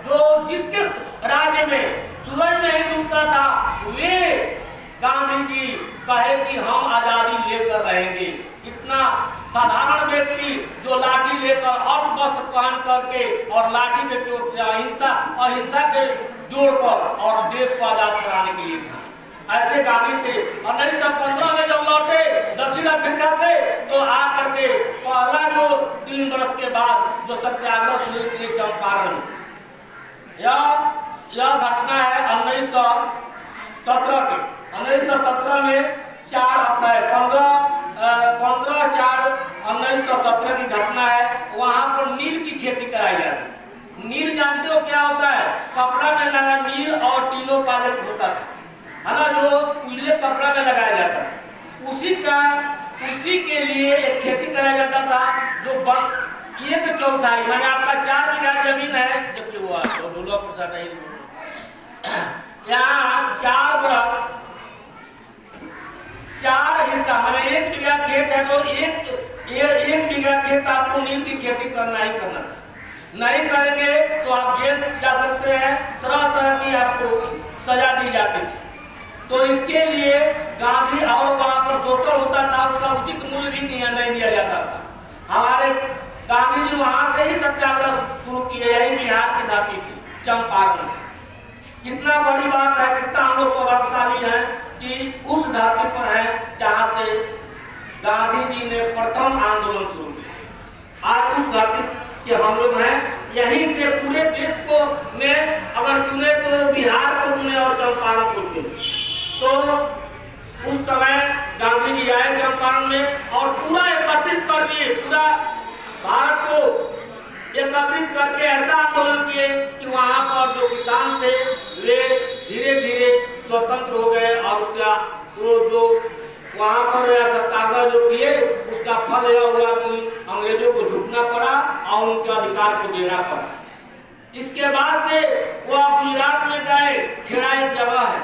जो जिसके राज्य में सूरज नहीं डूबता था वे गांधी जी कहे कि हम आजादी लेकर रहेंगे। इतना साधारण व्यक्ति जो लाठी लेकर और वस्त्र पहन करके और लाठी के चोट से अहिंसा के जोड़ पर और देश को आजाद कराने के लिए था। ऐसे गांधी से 1915 में जब लौटे दक्षिण अफ्रीका से तो आकर के पहला जो 3 वर्ष के बाद जो सत्याग्रह शुरू किए चंपारण, यह घटना है 1917 की। 1917 में 4 अप्रैल 15/4/1917 की घटना है। वहां पर नील की खेती कराई जाती है। नील जानते हो क्या होता है? कपड़ा में लगा नील और टीलो पालक होता था, है ना, जो पीले कपड़ा में लगाया जाता था। उसी के लिए एक खेती कराया जाता था जो 1/4 माने आपका 4 बीघा जमीन है, जबकि वो यहाँ 4 बरस 4 हिस्सा माने 1 बीघा खेत है तो एक बीघा खेत आपको नील की खेती करना ही करना था। नहीं करेंगे तो आप जेल जा सकते हैं, तरह तरह की आपको सजा दी जाती थी। तो इसके लिए गांधी और वहां पर शोषण होता था, उसका उचित मूल्य भी नहीं दिया जाता था। हमारे गांधी जी वहां से ही सत्याग्रह शुरू किए, यही बिहार की धरती से, चंपारण से। कितना बड़ी बात है, कितना हम लोग सौभाग्यशाली हैं कि उस धरती पर हैं जहां से गांधी जी ने प्रथम आंदोलन शुरू किया। आज उस धरती के हम लोग हैं, यहीं से पूरे देश को में अगर चुने तो बिहार को चुने और चंपारण को चुने। तो उस समय गांधी जी आए चंपारण में और पूरा एकत्रित कर दिए, पूरा भारत को एकत्रित करके ऐसा आंदोलन किए कि वहां पर जो किसान थे वे धीरे धीरे स्वतंत्र हो गए और उसका जो वहां पर सत्याग्रह जो किए उसका फल यह हुआ कि अंग्रेजों को झुकना पड़ा और उनके अधिकार को देना पड़ा। इसके बाद से वह गुजरात में गए। खेड़ा एक जगह है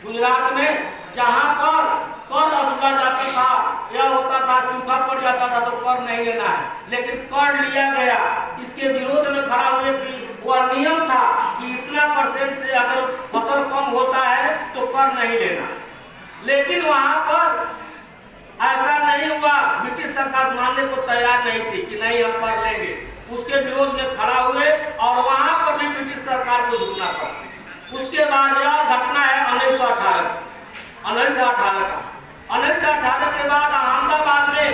गुजरात में जहां पर कर वसूला जाता था। यह होता था सूखा पड़ जाता था तो कर नहीं लेना है, लेकिन कर लिया गया। इसके विरोध में खड़ा हुए कि वह नियम था कि इतना % से अगर फसल कम होता है तो कर नहीं लेना। लेकिन वहां पर ऐसा नहीं हुआ, ब्रिटिश सरकार मानने को तैयार नहीं थी कि नहीं हम कर लेंगे। उसके विरोध में खड़ा हुए और वहां पर भी ब्रिटिश सरकार को झुकना पड़ा। उसके बाद यह घटना है 1918 का। 1918 के बाद अहमदाबाद में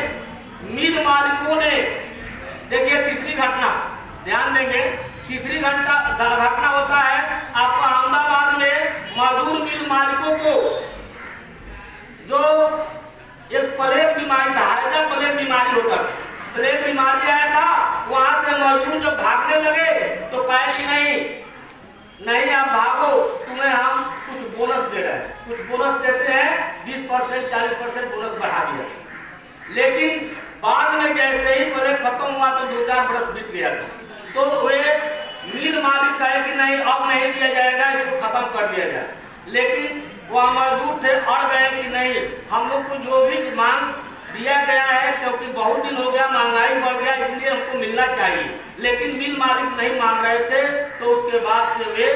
मिल मालिकों ने, देखिए तीसरी घटना ध्यान देंगे, तीसरी घटना होता है आपको अहमदाबाद में मजदूर मिल मालिकों को जो एक प्लेग बीमारी था, हैजा प्लेग बीमारी होता था, प्लेग बीमारी आया था। वहां से मजदूर जब भागने लगे तो कहे कि नहीं आप भागो, तुम्हें हम कुछ बोनस दे रहे हैं। कुछ बोनस देते हैं, 20% 40% बोनस बढ़ा दिया। लेकिन बाद में जैसे ही प्लेग खत्म हुआ तो 2-4 बरस बीत गया था, तो वे मिल मालिक कहे कि नहीं अब नहीं दिया जाएगा, इसको खत्म कर दिया जाए। लेकिन वह मजदूर थे, अड़ गए कि नहीं हम लोग को जो भी मांग दिया गया है, क्योंकि बहुत दिन हो गया, महंगाई बढ़ गया, इसलिए हमको मिलना चाहिए। लेकिन मिल मालिक नहीं मान रहे थे। तो उसके बाद से वे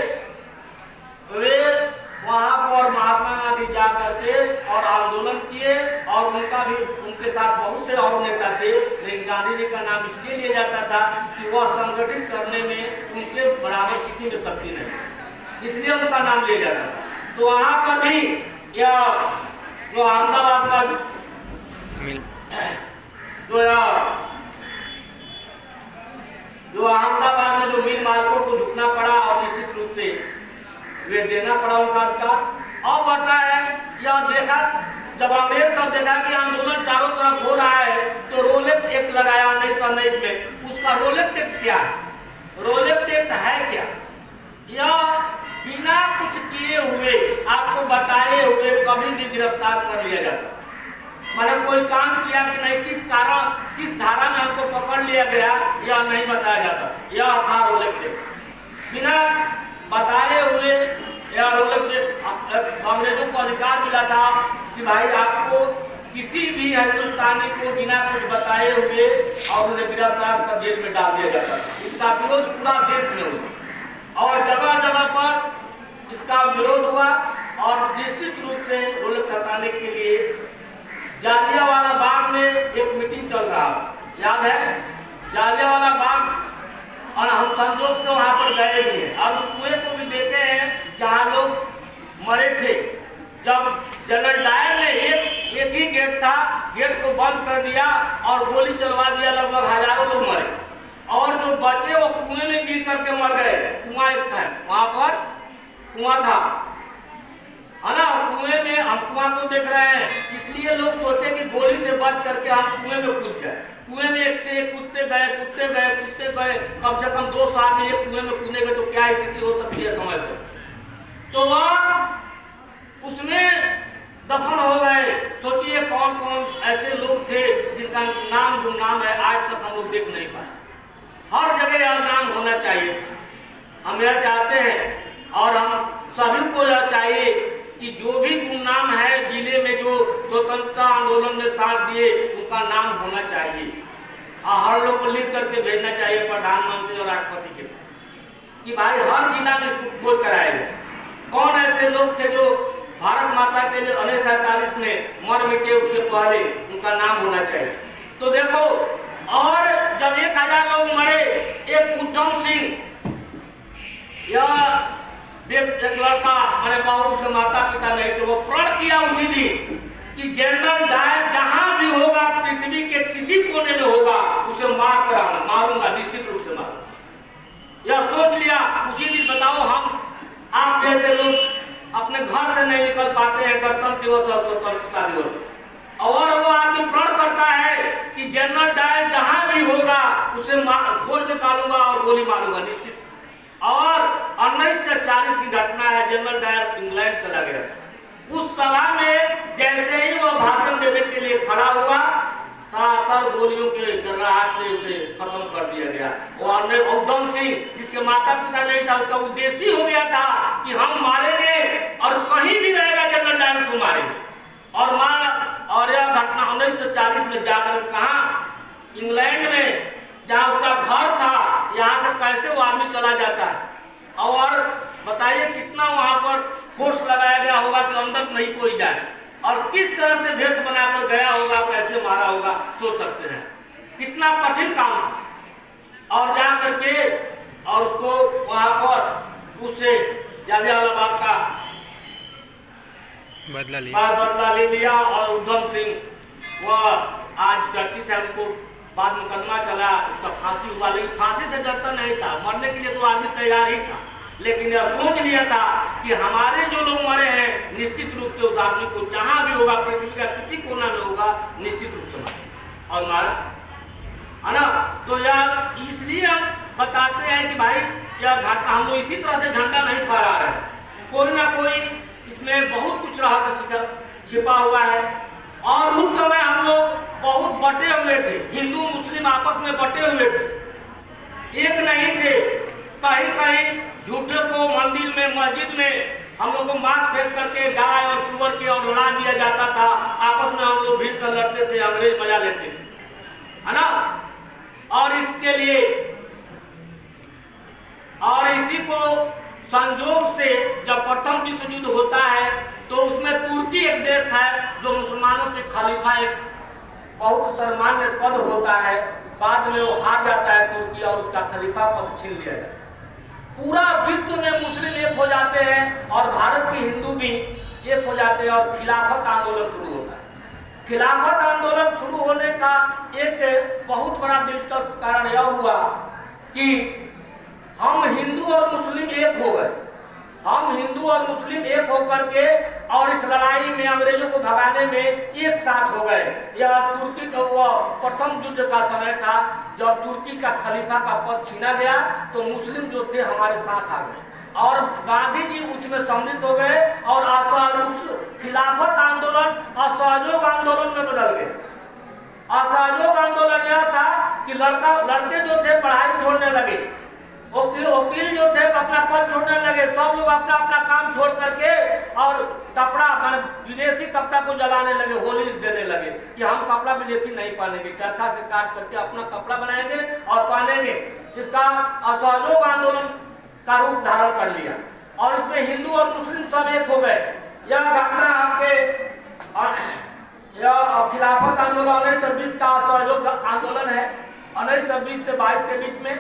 वहां पर महात्मा गांधी जा करके और आंदोलन किए और उनके साथ बहुत से और नेता थे। लेकिन गांधी जी का नाम इसलिए लिया जाता था कि वह संगठित करने में उनके बराबर किसी में शक्ति नहीं, इसलिए उनका नाम लिया जाता था। तो वहां पर भी यह जो अहमदाबाद का जो अहमदाबाद में जो मिल मालिकों को झुकना पड़ा और निश्चित रूप से वे देना पड़ा उनका अधिकार। अब होता है यह देखा, जब अंग्रेज तब देखा कि आंदोलन चारों तरफ हो रहा है तो रोलेट एक्ट लगाया 1919 में। उसका रोलेट एक्ट क्या है? रोलेट एक्ट है क्या? यह बिना कुछ किए हुए, आपको बताए हुए कभी भी गिरफ्तार कर लिया जाता। मैंने कोई काम किया कि नहीं, किस धारा में हमको पकड़ लिया गया, यह नहीं बताया जाता। यह था रोलेट एक्ट। बिना बताए हुए यह रोलेट एक्ट अंग्रेजों को अधिकार मिला था कि भाई आपको किसी भी हिंदुस्तानी को बिना कुछ बताए हुए और उन्हें गिरफ्तार कर जेल में डाल दिया जाता था। इसका विरोध पूरा देश में हुआ और विरोध हुआ और निश्चित रूप से रोलक हटाने के लिए जालियांवाला बाग में एक मीटिंग चल रहा, याद है जालियांवाला बाग, और हम संजोग से वहां पर गए भी हैं और उस कुएं को भी देखे हैं जहां लोग मरे थे। जब जनरल डायर ने एक ही गेट था, गेट को बंद कर दिया और गोली चलवा दिया, लगभग हजारों लोग मरे और जो बचे वो कुएं में गिर करके मर गए। कुआं एक था, वहां पर कुआं था, है ना, कुएं में हम कुआं को देख रहे हैं, इसलिए लोग सोचे कि गोली से बच करके हम कुएं में कूद जाए। कुएं में एक से एक कूदते गए, कम से कम 2 साल में एक कुएं में कूदेंगे तो क्या स्थिति हो सकती है समझ से। तो वह उसमें दफन हो गए। सोचिए कौन कौन ऐसे लोग थे जिनका नाम गुमनाम है, आज तक हम लोग देख नहीं पाए। हर जगह यह नाम होना चाहिए था। हम यह चाहते हैं और हम सभी को यह चाहिए कि जो भी गुमनाम है जिले में जो स्वतंत्रता आंदोलन में साथ दिए उनका नाम होना चाहिए और हर लोग को लिख करके भेजना चाहिए प्रधानमंत्री और राष्ट्रपति के कि भाई हर जिला में इसको खोज कराएंगे। कौन ऐसे लोग थे जो भारत माता के लिए 1947 में मर मिटे, उसके पहले उनका नाम होना चाहिए। तो देखो, और जब 1000 लोग मरे, एक उधम सिंह या एक लड़का, मैंने बहुत उसके माता पिता नहीं थे, वो प्रण किया उसी दिन कि जनरल डायर जहां भी होगा पृथ्वी के किसी कोने में होगा उसे मार कर मारूंगा, निश्चित रूप से मारूंगा। यह सोच लिया उसी दिन। बताओ, हम आप जैसे लोग अपने घर से नहीं निकल पाते हैं गणतंत्र दिवस और स्वतंत्रता दिवस, और वो आदमी प्रण करता है कि जनरल डायर जहां भी होगा उसे खोज निकालूंगा और गोली मारूंगा, निश्चित। और 1940 की घटना है, जनरल डायर इंग्लैंड चला गया था। उस सभा में जैसे ही वह भाषण देने के लिए खड़ा हुआ, तड़ातड़ गोलियों के गर्राहट से उसे खत्म कर दिया गया। और उधम सिंह, जिसके माता पिता नहीं था, उसका उद्देश्य ही हो गया था कि हम मारेंगे और कहीं भी रहेगा जनरल डायर को मारेंगे। और यह घटना 1940 में जाकर कहा, इंग्लैंड में, जहां उसका घर था, यहाँ से कैसे वो आदमी चला जाता है। और बताइए कितना वहां पर फोर्स लगाया गया होगा कि अंदर नहीं कोई जाए, और किस तरह से भेष बनाकर गया होगा, कैसे मारा होगा, सोच सकते हैं। कितना कठिन काम था। और जा करके और उसको वहां पर उससे जालियांवाला बाग का बदला ले लिया। और उधम सिंह वह आज चर्चित है, उनको बाद मुकदमा चला, उसका फांसी हुआ, लेकिन फांसी से डरता नहीं था, मरने के लिए तो आदमी तैयार ही था, लेकिन यह सोच लिया था कि हमारे जो लोग मरे हैं निश्चित रूप से उस आदमी को जहां भी होगा, पृथ्वी का किसी कोना में होगा, निश्चित रूप से मारे और मारा, है ना। तो यह इसलिए हम बताते हैं कि भाई यह घटना, हम लोग इसी तरह से झंडा नहीं फहरा रहे हैं, कोई ना कोई इसमें बहुत कुछ रहस्य छिपा हुआ है। और उस समय हम लोग बहुत बटे हुए थे, हिंदू मुस्लिम आपस में बटे हुए थे, एक नहीं थे। कहीं कहीं झूठे को मंदिर में, मस्जिद में हम लोग को मांस फेंक करके गाय और सुअर के और लड़ा दिया जाता था। आपस में हम लोग भीड़ कर लड़ते थे, अंग्रेज मजा लेते थे, है ना। और इसके लिए और इसी को संजोग से जब प्रथम विश्व युद्ध होता है तो उसमें तुर्की एक देश है जो मुसलमानों के खलीफा, एक बहुत सम्मान्य पद होता है, बाद में वो हार जाता है तुर्की और उसका खलीफा पद छीन लिया जाता है। पूरा विश्व में मुस्लिम एक हो जाते हैं और भारत के हिंदू भी एक हो जाते हैं और खिलाफत आंदोलन शुरू होता है। खिलाफत आंदोलन शुरू होने का एक बहुत बड़ा दिलचस्प कारण यह हुआ कि हम हिंदू और मुस्लिम एक हो गए। हम हिंदू और मुस्लिम एक होकर के और इस लड़ाई में अंग्रेजों को भगाने में एक साथ हो गए। यह तुर्की का वो प्रथम युद्ध का समय था जब तुर्की का खलीफा का पद छीना गया तो मुस्लिम जो थे हमारे साथ आ गए और गांधी जी उसमें सम्मिलित हो गए और उस खिलाफत आंदोलन असहयोग आंदोलन में बदल गए। असहयोग आंदोलन यह था कि लड़के जो थे पढ़ाई छोड़ने लगे, वकील जो थे अपना पद छोड़ने लगे, सब लोग अपना अपना काम छोड़ करके और कपड़ा विदेशी कपड़ा को जलाने लगे, होली देने लगे कि हम कपड़ा विदेशी नहीं पहनेंगे, चरखा से काट करके अपना कपड़ा बनाएंगे और पहनेंगे। इसका असहयोग आंदोलन का रूप धारण कर लिया। और इसमें हिंदू और मुस्लिम सब एक हो गए। यह घटना आपके यह खिलाफत आंदोलन 1920 का असहयोग आंदोलन है। 1920 से 22 के बीच में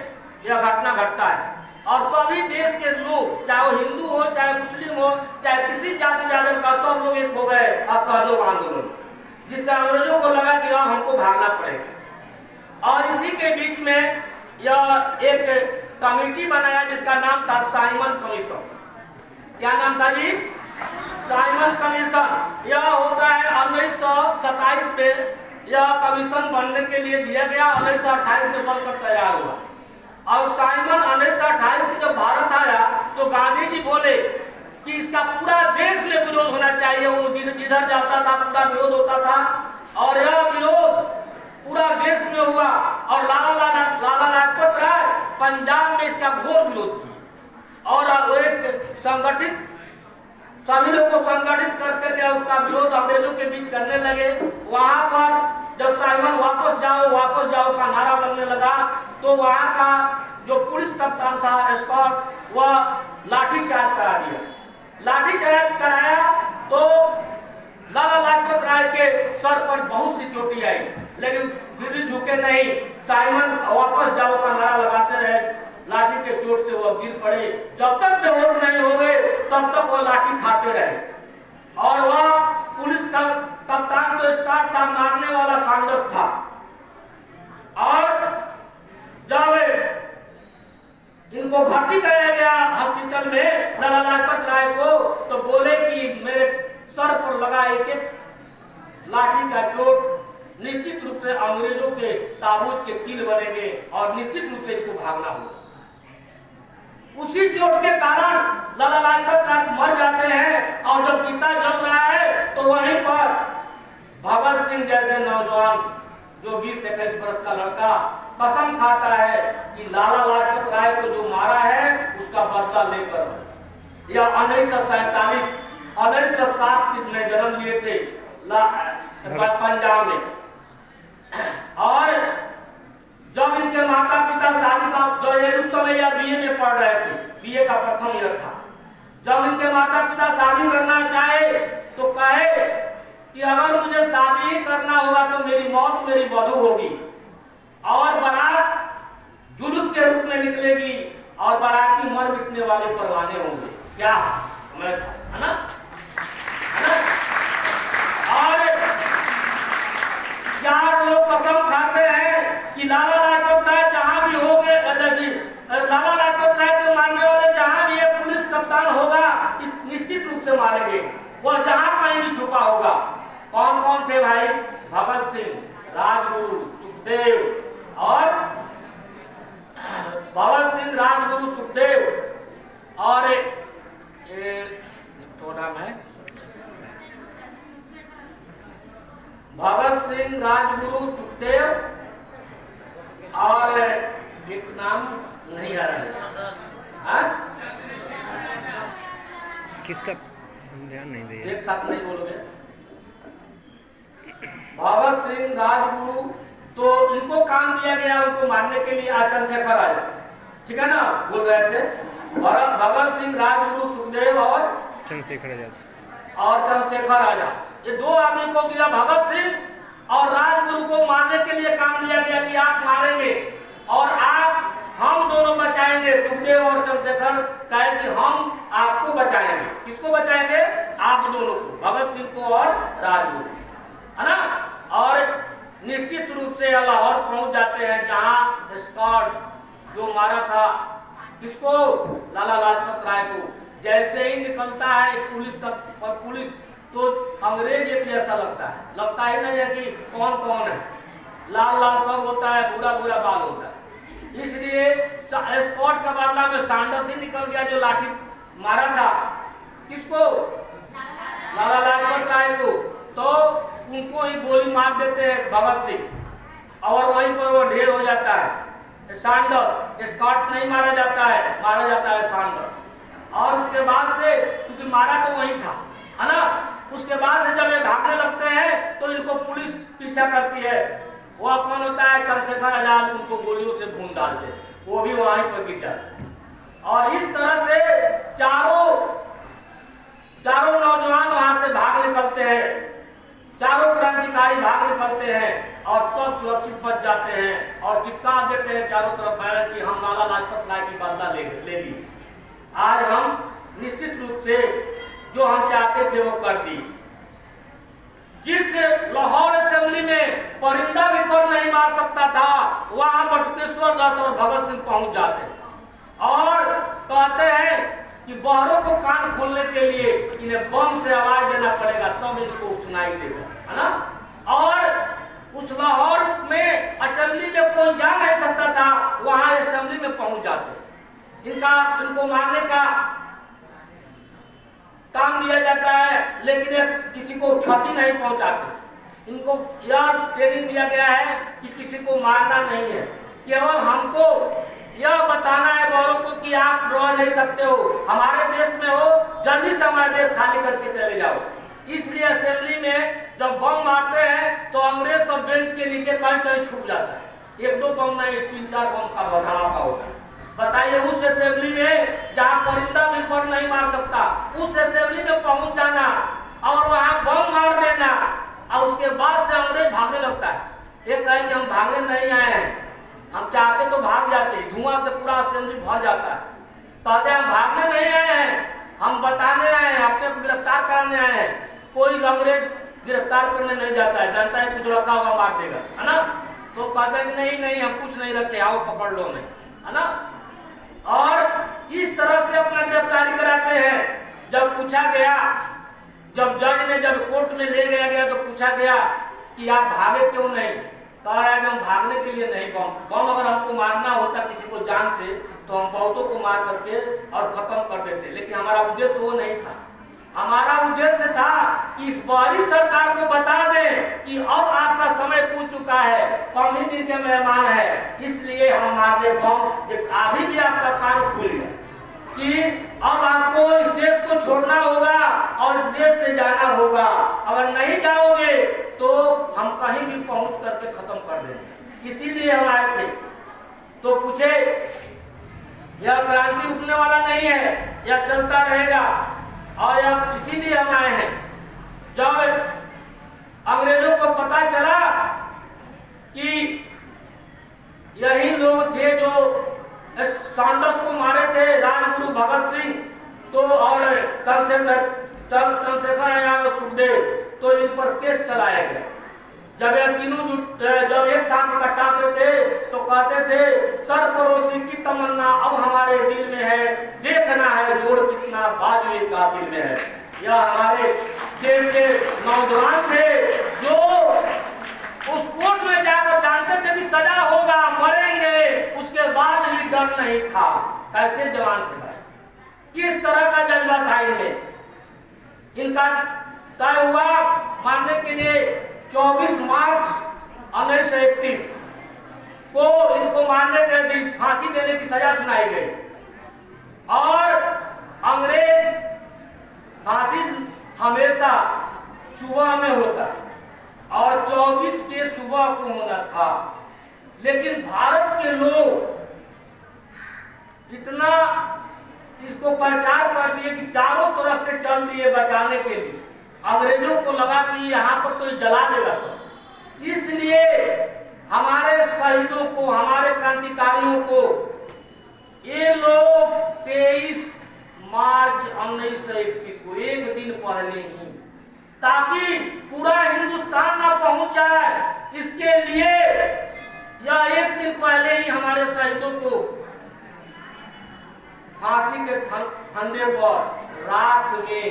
यह घटना घटता है और सभी देश के लोग, चाहे वो हिंदू हो, चाहे मुस्लिम हो, चाहे किसी जाति जाति का, सब लोग एक हो गए असहयोग आंदोलन, जिससे अंग्रेजों को लगा कि अब हमको भागना पड़ेगा। और इसी के बीच में यह एक कमेटी बनाया जिसका नाम था साइमन कमीशन। क्या नाम था जी? Simon commission. यह होता है 1927 में यह कमीशन बनने के लिए दिया गया, 1928 में बनकर तैयार हुआ। और साइमन 1928 के जब भारत आया तो गांधी जी बोले कि इसका पूरा देश में विरोध होना चाहिए। वो जिधर जाता था पूरा विरोध होता था और यह विरोध पूरा देश में हुआ। और लाला लाजपत राय पंजाब में इसका घोर विरोध किया और वो एक संगठित, सभी लोग को संगठित करके उसका विरोध अंग्रेजों के बीच करने लगे। वहां पर जब साइमन वापस जाओ का नारा लगने लगा तो वहां का जो पुलिस कप्तान था स्कॉट, वह लाठीचार्ज करा दिया। लाठीचार्ज कराया तो लाला लाजपत राय के सर पर बहुत सी चोटें आई, लेकिन फिर भी झुके नहीं। साइमन वापस जाओ का नारा लगाते रहे। लाठी के चोट से वह गिर पड़े। जब तक बेहोश नहीं हो गए तब तक वह लाठी खाते रहे। और वह पुलिस का कप्तान तो स्कॉट था, मारने वाला सैंडर्स था। और जब इनको भर्ती कराया गया हॉस्पिटल में लाला लाजपत राय को, तो बोले कि मेरे सर पर लगा एक लाठी का चोट निश्चित रूप से अंग्रेजों के ताबूत के कील बनेंगे और निश्चित रूप से इनको भागना होगा। उसी चोट के कारण लाला लाजपत राय मर जाते हैं। और जब चिता जल रहा है तो वहीं पर भगत सिंह जैसे नौजवान, जो 20-21 वर्ष का लड़का, कसम खाता है कि लाला लाजपत राय को जो मारा है उसका बदला लेकर। यह 1947 में जन्म लिए थे पंजाब में। और जब इनके माता पिता शादी का, जो उस समय या बीए में पढ़ रहे थे, बीए का प्रथम ईयर था, जब इनके माता पिता शादी करना चाहे तो कहे कि अगर मुझे शादी ही करना होगा तो मेरी मौत मेरी वधू होगी और बारात जुलूस के रूप में निकलेगी और बाराती मर मिटने वाले परवाने होंगे। क्या मैं था, है ना? और 4 लोग कसम खाते हैं कि लाला लाजपत राय जहां भी हो गए, लाला लाजपत राय को मारने वाले जहां भी ये पुलिस कप्तान होगा इस निश्चित रूप से मारेंगे, वह जहां कहीं भी छुपा होगा। कौन कौन थे भाई? भगत सिंह, राजगुरु, सुखदेव और भगत सिंह, राजगुरु, सुखदेव और तो नाम है भगत सिंह, राजगुरु, सुखदेव और एक नाम नहीं आ रहा है। किसका ध्यान नहीं दिया? एक साथ नहीं बोलोगे। भगत सिंह, राजगुरु, तो इनको काम दिया गया उनको मारने के लिए चंद्रशेखर आजाद, ठीक है ना, बोल रहे थे। भगत सिंह, राजगुरु, सुखदेव और चंद्रशेखर आजाद, ये 2 आदमी को दिया। भगत सिंह और राजगुरु को मारने के लिए काम दिया गया कि आप मारेंगे और हम दोनों बचाएंगे। सुखदेव और चंद्रशेखर कहे कि हम आपको बचाएंगे। किसको बचाएंगे? आप दोनों को, भगत सिंह को और राजगुरु, है ना। और निश्चित रूप से लाहौर पहुंच जाते हैं जहां स्कॉट जो मारा था किसको? लाला लाजपत राय को। जैसे ही निकलता है पुलिस तो अंग्रेज एक जैसा लगता ही नहीं है कि कौन कौन है। लाल लाल सब होता है, भूरा भूरा बाल होता है। इसलिए स्कॉट का बदला में सैंडर्स ही निकल गया जो लाठी मारा था। किसको? लाला लाजपत राय को। तो उनको ही गोली मार देते हैं भगत सिंह और वहीं पर वो ढेर हो जाता है। सैंडर्स, स्कॉट नहीं मारा जाता है सैंडर्स। और उसके बाद से क्योंकि मारा तो वही था, है ना, उसके बाद से जब ये भागने लगते हैं तो इनको पुलिस पीछा करती है। वह कौन होता है? चंद्रशेखर आजाद। उनको गोलियों से भून डालते हैं, वो भी वहीं पर गिर जाते हैं। और इस तरह से चारों भाग निकलते हैं और सब सुरक्षित बच जाते हैं और चिपका देते हैं चारों तरफ बैनर कि हम लाला लाजपत राय की बदला ले ली। आज हम निश्चित रूप से जो हम चाहते थे वो कर दी। जिस लाहौर असेंबली में परिंदा भी पर नहीं मार सकता था, वहां बटुकेश्वर दत्त और भगत सिंह पहुंच जाते हैं और कहते हैं कि बहरों को कान खोलने के लिए इन्हें बम से आवाज देना पड़ेगा तब इनको सुनाई देगा, है ना। और उस लाहौर में असेंबली में कोई जा नहीं सकता था, वहां असेंबली में पहुंच जाते। इनको मारने का काम दिया जाता है, लेकिन किसी को क्षति नहीं पहुंचाते। इनको यह ट्रेनिंग दिया गया है कि किसी को मारना नहीं है, केवल हमको यह बताना है बहरों को कि आप रह नहीं सकते हो, हमारे देश में हो, जल्दी से हमारा देश खाली करके चले जाओ। इसलिए असेंबली में जब बम मारते हैं तो अंग्रेज सब बेंच के नीचे कहीं कहीं छुप जाता है। 1-2 बम नहीं, 3-4 बम का धमाका होता है। बताइए, उस असेंबली में जहाँ परिंदा भी पर नहीं मार सकता, उस असेंबली में पहुंच जाना और वहां बम मार देना और उसके बाद से अंग्रेज भागने लगता है। ये कहे कि हम भागने नहीं आए हैं, हम चाहते तो भाग जाते, धुआं से पूरा असेंबली भर जाता है। कहते हम भागने नहीं आए हैं, हम बताने आए हैं, अपने को गिरफ्तार कराने आए हैं। कोई अंग्रेज गिरफ्तार करने नहीं जाता है, जानता है कुछ रखा होगा मार देगा, है ना। तो कहते हैं कि नहीं हम कुछ नहीं रखे, आओ पकड़ लो नहीं, है ना। और इस तरह से अपना गिरफ्तारी कराते हैं। जब पूछा गया, जब जज ने जब कोर्ट में ले गया तो पूछा गया कि आप भागे क्यों नहीं। कह रहा है कि हम भागने के लिए नहीं, बम अगर हमको मारना होता किसी को जान से तो हम बहुतों को मार करके और खत्म कर देते, लेकिन हमारा उद्देश्य वो नहीं था। हमारा उद्देश्य था कि इस बारी सरकार को बता दें कि अब आपका समय पूछ चुका है, 15 दिन के मेहमान है, इसलिए हम हमारे बम अभी भी आपका कान खुल गया कि अब आपको इस देश को छोड़ना होगा और इस देश से जाना होगा। अगर नहीं जाओगे तो हम कहीं भी पहुंच करके खत्म कर देंगे, इसीलिए हम आए थे। तो पूछे, यह क्रांति रुकने वाला नहीं है, यह चलता रहेगा और अब इसीलिए हम आए हैं। जब अंग्रेजों को पता चला कि यही लोग थे जो सैंडर्स को मारे थे, राजगुरु भगत सिंह तो और चंद्रशेखर आजाद और सुखदेव, तो इन पर केस चलाया गया। जब यह तीनों जब एक साथ इकट्ठा होते थे तो कहते थे, सरफरोशी की तमन्ना अब हमारे दिल में है, देखना है जोड़ कितना बाजुए कातिल में है। यह हमारे देश के नौजवान थे जो उस कोर्ट में जाकर जानते थे कि सजा होगा, मरेंगे, उसके बाद भी डर नहीं था। कैसे जवान थे भाई, किस तरह का जज्बा था इनमें। इनका तय हुआ मारने के लिए 24 मार्च 1931 को इनको मारने के फांसी देने की सजा सुनाई गई और अंग्रेज फांसी हमेशा सुबह में होता और 24 के सुबह को होना था, लेकिन भारत के लोग इतना इसको प्रचार कर दिए कि चारों तरफ से चल दिए बचाने के लिए। अंग्रेजों को लगा कि यहाँ पर तो जला देगा सब, इसलिए हमारे शहीदों को, हमारे क्रांतिकारियों को ये लोग 23 मार्च 1931 को, एक दिन पहले ही, ताकि पूरा हिंदुस्तान न पहुंच जाए, इसके लिए या एक दिन पहले ही हमारे शहीदों को फांसी के फंदे पर रात में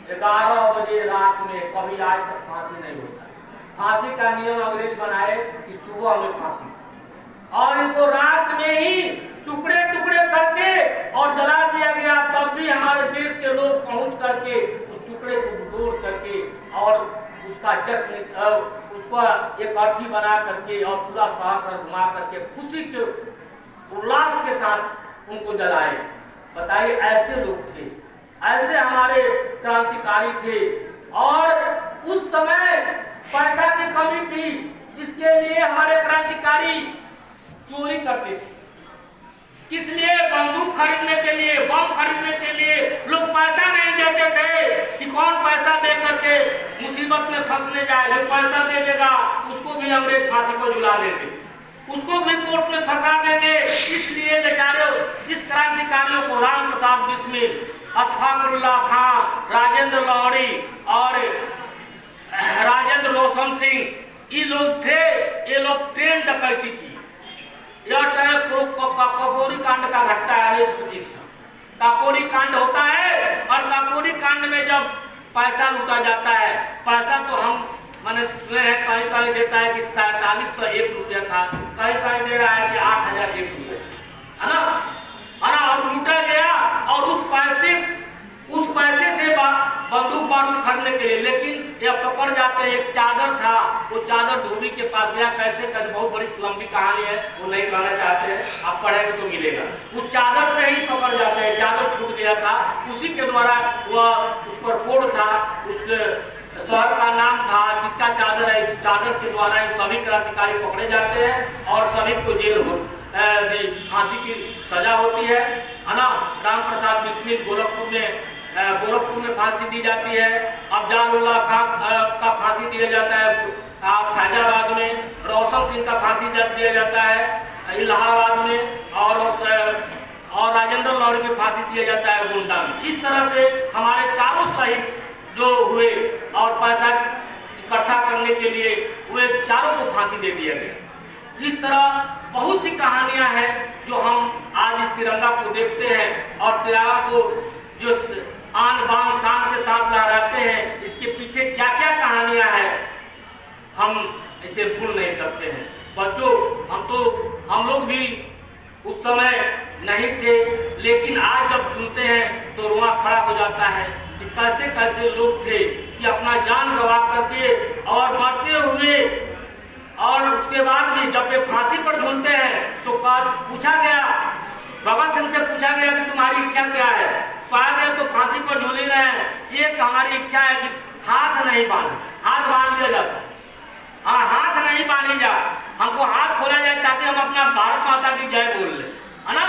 11 बजे रात में, कभी आज तक फांसी नहीं होता। फांसी का नियम अंग्रेज बनाए कि सुबह में फांसी, और इनको रात में ही टुकड़े टुकड़े करके और जला दिया गया। तब भी हमारे देश के लोग पहुंच करके उस टुकड़े को तोड़ करके और उसका जश्न, उसका एक अर्थी बना करके और पूरा शहर घुमा करके खुशी के उल्लास के साथ उनको जलाए। बताइए, ऐसे लोग थे, ऐसे हमारे क्रांतिकारी थे। और उस समय पैसा की कमी थी, इसके लिए हमारे क्रांतिकारी चोरी करते थे। किस लिए? बंदूक खरीदने के लिए, बम खरीदने के लिए। लोग पैसा नहीं देते थे कि कौन पैसा दे करके मुसीबत मुसीबत में फंसने जाए, जो पैसा दे देगा उसको भी अंग्रेज फांसी पर झुला देंगे, उसको भी कोर्ट में फंसा देंगे। इसलिए बेचारे इस क्रांतिकारियों को राम प्रसाद बिस्मिल, अशफाकुल्लाह खां, राजेंद्र लाहौरी और राजेंद्र रोशन सिंह, ये लोग थे, ये लोग ट्रेन डकैती की। यह काकोरी कांड का घटना है 1925 का। काकोरी कांड होता है और काकोरी कांड में जब पैसा लूटा जाता है, पैसा तो हम मैंने सुने हैं कहीं कहीं देता है कि 4701 रुपया था, कहीं कहीं दे रहा है कि 8001 रुपया, है ना, और लूटा गया। और उस पैसे से बंदूक बारूद खरीदने के लिए, लेकिन यह पकड़ जाते हैं। एक चादर था, वो चादर धोबी के पास गया, कैसे कैसे, बहुत बड़ी लंबी कहानी है, वो नहीं कहना चाहते हैं, आप पढ़ेंगे तो मिलेगा। उस चादर से ही पकड़ जाते हैं, चादर छूट गया था, उसी के द्वारा वह उस पर कोड था, उस शहर का नाम था जिसका चादर है। इस चादर के द्वारा ही सभी क्रांतिकारी पकड़े जाते हैं और सभी को जेल हो फांसी की सजा होती है ना। राम प्रसाद बिस्मिल गोरखपुर में फांसी दी जाती है। अफजालुल्लाह खां का फांसी दिया जाता है फैजाबाद में। रोशन सिंह का फांसी दिया जाता है इलाहाबाद में, और राजेंद्र लाहौरी की फांसी दिया जाता है गोंडा में। इस तरह से हमारे चारों शहीद जो हुए और पैसा इकट्ठा करने के लिए हुए, चारों को फांसी दे दिया गया। इस तरह बहुत सी कहानियां हैं जो हम आज इस तिरंगा को देखते हैं और तिरंगा को जो आन बान शान के साथ लहराते हैं, इसके पीछे क्या क्या कहानियां हैं हम इसे भूल नहीं सकते हैं। बच्चों, हम लोग भी उस समय नहीं थे, लेकिन आज जब सुनते हैं तो रुआ खड़ा हो जाता है कि कैसे कैसे लोग थे कि अपना जान गंवा करके और मरते हुए, और उसके बाद भी जब ये फांसी पर झूलते हैं तो पूछा गया, भगत सिंह से पूछा गया कि तुम्हारी इच्छा क्या है। पाया गया तो फांसी पर झूल ही रहे हैं। एक हमारी इच्छा है कि हाथ नहीं बांधा, हाथ बांध दिया जाता, हाँ हाथ नहीं बांधी जा, हमको हाथ खोला जाए ताकि हम अपना भारत माता की जय बोल ले, है ना।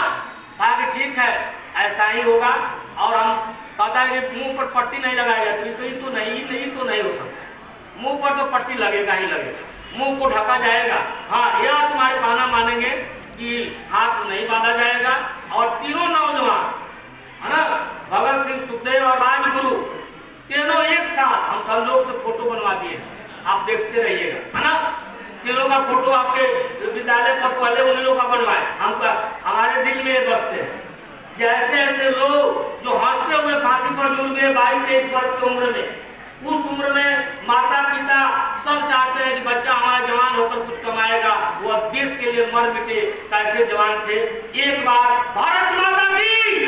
कहा कि ठीक है, ऐसा ही होगा। और हम कहता है कि मुंह पर पट्टी नहीं लगाई जाती, तो ये तो नहीं हो सकता। मुंह पर तो पट्टी लगेगा ही लगेगा, मुंह को ढका जाएगा। हाँ, यह तुम्हारे कहना मानेंगे कि हाथ नहीं बांधा जाएगा। और तीनों नौजवान, है ना, भगत सिंह, सुखदेव और राजगुरु, तीनों एक साथ हम संजोग से फोटो बनवा दिए, आप देखते रहिएगा, है ना। तीनों का फोटो आपके विद्यालय पर पहले उन्हीं लोग का बनवाए, हमारे दिल में बसते हैं। जैसे ऐसे लोग जो हंसते हुए फांसी पर झूल गए 22-23 वर्ष की उम्र में, उस उम्र में माता पिता सब चाहते हैं कि बच्चा हमारा जवान होकर कुछ कमाएगा, वो अब देश के लिए मर मिटे, कैसे जवान थे। एक बार भारत माता की